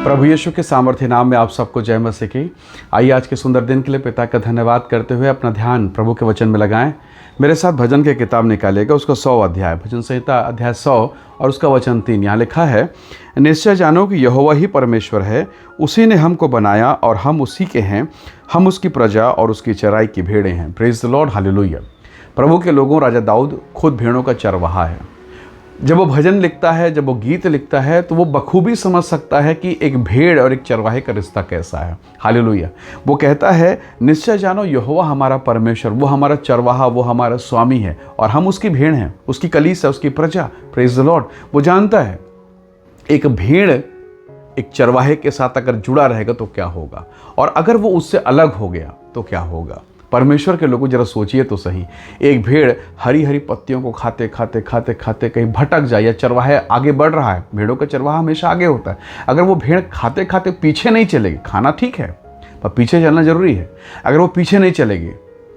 प्रभु यीशु के सामर्थ्य नाम में आप सबको जय मसीह की। आइए आज के सुंदर दिन के लिए पिता का धन्यवाद करते हुए अपना ध्यान प्रभु के वचन में लगाएं। मेरे साथ भजन की किताब निकालिएगा, उसका 100 अध्याय, भजन संहिता अध्याय 100 और उसका वचन 3। यहाँ लिखा है, निश्चय जानो कि यहोवा ही परमेश्वर है, उसी ने हमको बनाया और हम उसी के हैं, हम उसकी प्रजा और उसकी चराई की भेड़ें हैं। Praise the Lord, hallelujah. प्रभु के लोगों, राजा दाऊद खुद भेड़ों का चरवाहा है। जब वो भजन लिखता है, जब वो गीत लिखता है, तो वो बखूबी समझ सकता है कि एक भेड़ और एक चरवाहे का रिश्ता कैसा है। हालेलुया। वो कहता है, निश्चय जानो यहोवा हमारा परमेश्वर, वो हमारा चरवाहा, वो हमारा स्वामी है और हम उसकी भेड़ हैं, उसकी कलीसिया, उसकी प्रजा। Praise the Lord. वो जानता है एक भेड़ एक चरवाहे के साथ अगर जुड़ा रहेगा तो क्या होगा, और अगर वो उससे अलग हो गया तो क्या होगा। परमेश्वर के लोगों, जरा सोचिए तो सही, एक भेड़ हरी हरी पत्तियों को खाते खाते खाते खाते कहीं भटक जाए, या चरवाहा आगे बढ़ रहा है, भेड़ों का चरवाहा हमेशा आगे होता है, अगर वो भेड़ खाते खाते पीछे नहीं चलेगी, खाना ठीक है पर पीछे चलना जरूरी है, अगर वो पीछे नहीं चलेगी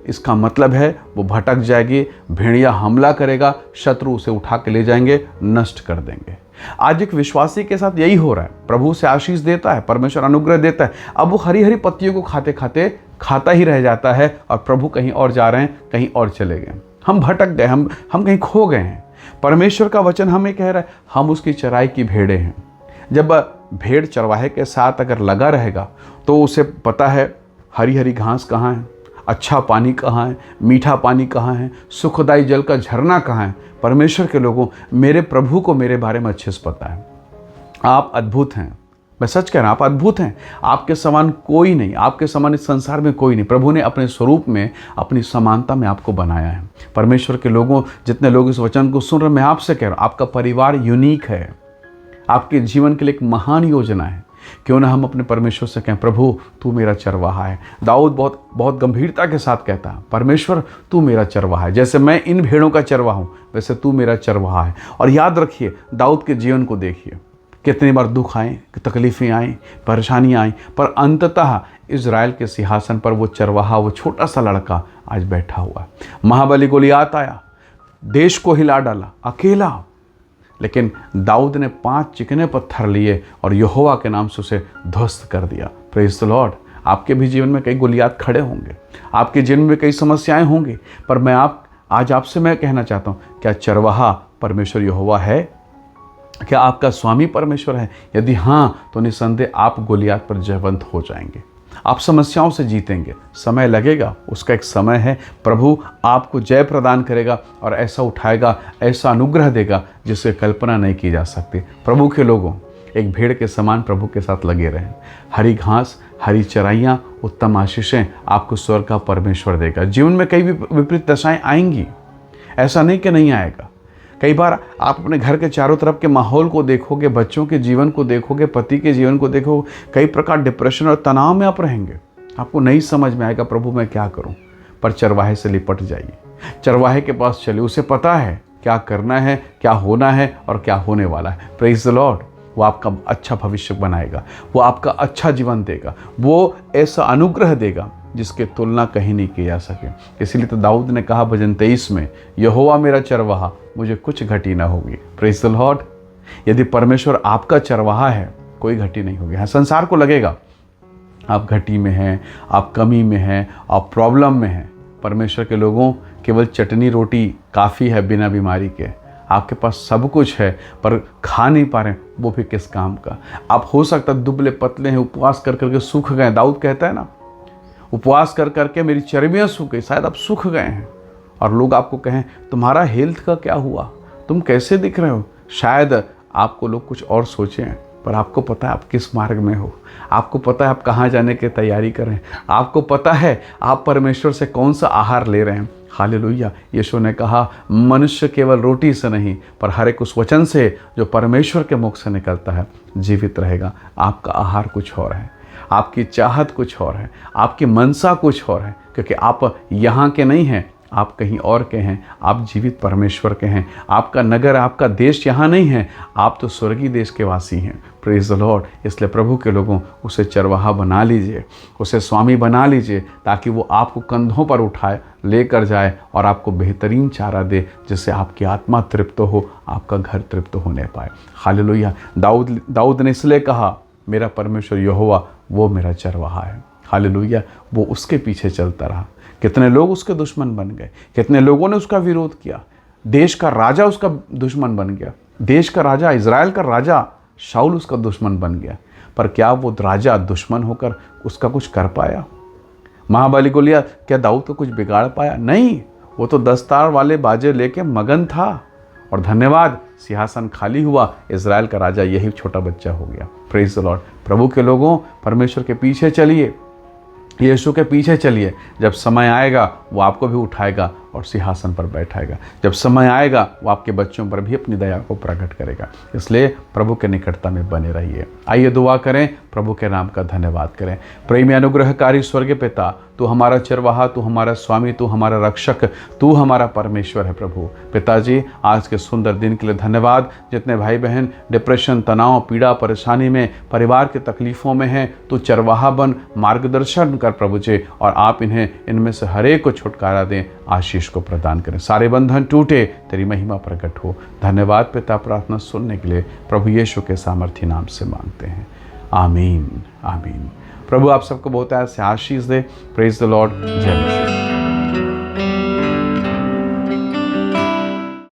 इसका मतलब है वो भटक जाएगी, भेड़िया हमला करेगा, शत्रु उसे उठा के ले जाएंगे, नष्ट कर देंगे। आज एक विश्वासी के साथ यही हो रहा है। प्रभु से आशीष देता है, परमेश्वर अनुग्रह देता है, अब वो हरी हरी पत्तियों को खाते खाते खाता ही रह जाता है और प्रभु कहीं और जा रहे हैं, कहीं और चले गए, हम भटक गए, हम कहीं खो गए हैं। परमेश्वर का वचन हमें कह रहा है, हम उसकी चराई की भेड़ें हैं। जब भेड़ चरवाहे के साथ अगर लगा रहेगा तो उसे पता है हरी हरी घास कहाँ है, अच्छा पानी कहाँ है, मीठा पानी कहाँ है, सुखदायी जल का झरना कहाँ है। परमेश्वर के लोगों, मेरे प्रभु को मेरे बारे में अच्छे से पता है। आप अद्भुत हैं, मैं सच कह रहा हूँ, आप अद्भुत हैं। आपके समान कोई नहीं, आपके समान इस संसार में कोई नहीं। प्रभु ने अपने स्वरूप में, अपनी समानता में आपको बनाया है। परमेश्वर के लोगों, जितने लोग इस वचन को सुन रहे हैं, मैं आपसे कह रहा हूँ, आपका परिवार यूनिक है, आपके जीवन के लिए एक महान योजना है। क्यों ना हम अपने परमेश्वर से कहें, प्रभु तू मेरा चरवाहा है। दाऊद बहुत गंभीरता के साथ कहता है, परमेश्वर तू मेरा चरवाहा है, जैसे मैं इन भेड़ों का चरवाहा हूँ वैसे तू मेरा चरवाहा है। और याद रखिए, दाऊद के जीवन को देखिए, कितनी बार दुख आए, तकलीफ़ें आई, परेशानियाँ आई, पर अंततः इज़राइल के सिंहासन पर वो चरवाहा, वो छोटा सा लड़का आज बैठा हुआ है। महाबली गोलियात आया, देश को हिला डाला अकेला, लेकिन दाऊद ने 5 चिकने पत्थर लिए और यहोवा के नाम से उसे ध्वस्त कर दिया। Praise the Lord. आपके भी जीवन में कई गोलियात खड़े होंगे, आपके जीवन में कई समस्याएं होंगी, पर आज आपसे मैं कहना चाहता हूँ, क्या चरवाहा परमेश्वर यहोवा है? क्या आपका स्वामी परमेश्वर है? यदि हाँ, तो निसंदेह आप गोलियात पर जयवंत हो जाएंगे, आप समस्याओं से जीतेंगे। समय लगेगा, उसका एक समय है। प्रभु आपको जय प्रदान करेगा और ऐसा उठाएगा, ऐसा अनुग्रह देगा जिससे कल्पना नहीं की जा सकती। प्रभु के लोगों, एक भेड़ के समान प्रभु के साथ लगे रहें। हरी घास, हरी चराइयाँ, उत्तम आशीषें आपको स्वर्ग का परमेश्वर देगा। जीवन में कई विपरीत दशाएं आएंगी, ऐसा नहीं कि नहीं आएगा। कई बार आप अपने घर के चारों तरफ के माहौल को देखोगे, बच्चों के जीवन को देखोगे, पति के जीवन को देखोगे, कई प्रकार डिप्रेशन और तनाव में आप रहेंगे, आपको नहीं समझ में आएगा प्रभु मैं क्या करूं। पर चरवाहे से लिपट जाइए, चरवाहे के पास चलिए, उसे पता है क्या करना है, क्या होना है और क्या होने वाला है। Praise the Lord. वो आपका अच्छा भविष्य बनाएगा, वो आपका अच्छा जीवन देगा, वो ऐसा अनुग्रह देगा जिसके तुलना कहीं नहीं की जा सके। इसीलिए तो दाऊद ने कहा भजन 23 में, यहोवा मेरा चरवाहा, मुझे कुछ घटी ना होगी। Praise the Lord. यदि परमेश्वर आपका चरवाहा है, कोई घटी नहीं होगी। हाँ, संसार को लगेगा आप घटी में हैं, आप कमी में हैं, आप प्रॉब्लम में हैं। परमेश्वर के लोगों, केवल चटनी रोटी काफ़ी है बिना बीमारी के। आपके पास सब कुछ है पर खा नहीं पा रहे हैं, वो भी किस काम का। आप हो सकता है दुबले पतले हैं, उपवास कर करके सूख गए। दाऊद कहता है ना, उपवास कर करके मेरी चर्बियाँ सूख गई। शायद आप सूख गए हैं और लोग आपको कहें तुम्हारा हेल्थ का क्या हुआ, तुम कैसे दिख रहे हो। शायद आपको लोग कुछ और सोचें, पर आपको पता है आप किस मार्ग में हो, आपको पता है आप कहाँ जाने की तैयारी कर रहे हैं, आपको पता है आप परमेश्वर से कौन सा आहार ले रहे हैं। हालेलुया। यीशु ने कहा, मनुष्य केवल रोटी से नहीं पर हर एक उस वचन से जो परमेश्वर के मुख से निकलता है जीवित रहेगा। आपका आहार कुछ और है, आपकी चाहत कुछ और है, आपकी मनसा कुछ और है, क्योंकि आप यहाँ के नहीं हैं, आप कहीं और के हैं, आप जीवित परमेश्वर के हैं। आपका नगर, आपका देश यहाँ नहीं है, आप तो स्वर्गीय देश के वासी हैं। Praise the Lord. इसलिए प्रभु के लोगों, उसे चरवाहा बना लीजिए, उसे स्वामी बना लीजिए, ताकि वो आपको कंधों पर उठाए, लेकर जाए और आपको बेहतरीन चारा दे, जिससे आपकी आत्मा तृप्त हो, आपका घर तृप्त होने पाए। हालेलुया। दाऊद ने इसलिए कहा, मेरा परमेश्वर यहोवा वो मेरा चरवाहा है। हालेलुया। वो उसके पीछे चलता रहा। कितने लोग उसके दुश्मन बन गए, कितने लोगों ने उसका विरोध किया। देश का राजा उसका दुश्मन बन गया। देश का राजा, इज़राइल का राजा शाऊल उसका दुश्मन बन गया। पर क्या वो राजा दुश्मन होकर उसका कुछ कर पाया? महाबली को लिया, क्या दाऊद को कुछ बिगाड़ पाया? नहीं, वो तो 10 तार वाले बाजे लेके मगन था। और धन्यवाद, सिंहासन खाली हुआ, इज़राइल का राजा यही छोटा बच्चा हो गया। Praise the Lord. प्रभु के लोगों, परमेश्वर के पीछे चलिए, यीशु के पीछे चलिए। जब समय आएगा वो आपको भी उठाएगा और सिंहासन पर बैठाएगा। जब समय आएगा वो आपके बच्चों पर भी अपनी दया को प्रकट करेगा। इसलिए प्रभु के निकटता में बने रहिए। आइए दुआ करें, प्रभु के नाम का धन्यवाद करें। प्रेमी अनुग्रहकारी स्वर्गीय पिता, तू हमारा चरवाहा, तू हमारा स्वामी, तू हमारा रक्षक, तू हमारा परमेश्वर है। प्रभु पिताजी, आज के सुंदर दिन के लिए धन्यवाद। जितने भाई बहन डिप्रेशन, तनाव, पीड़ा, परेशानी में, परिवार के तकलीफ़ों में हैं, तू चरवाहा बन, मार्गदर्शन कर प्रभु जी, और आप इनमें से हर एक को छुटकारा दें, आशीष को प्रदान करें। सारे बंधन टूटे, तेरी महिमा प्रकट हो। धन्यवाद पिता, प्रार्थना सुनने के लिए प्रभु यीशु के सामर्थ्य नाम से मांगते हैं। आमीन, आमीन। प्रभु आप सबको बहुत ऐसे आशीष दे। Praise the Lord. जय मसीह।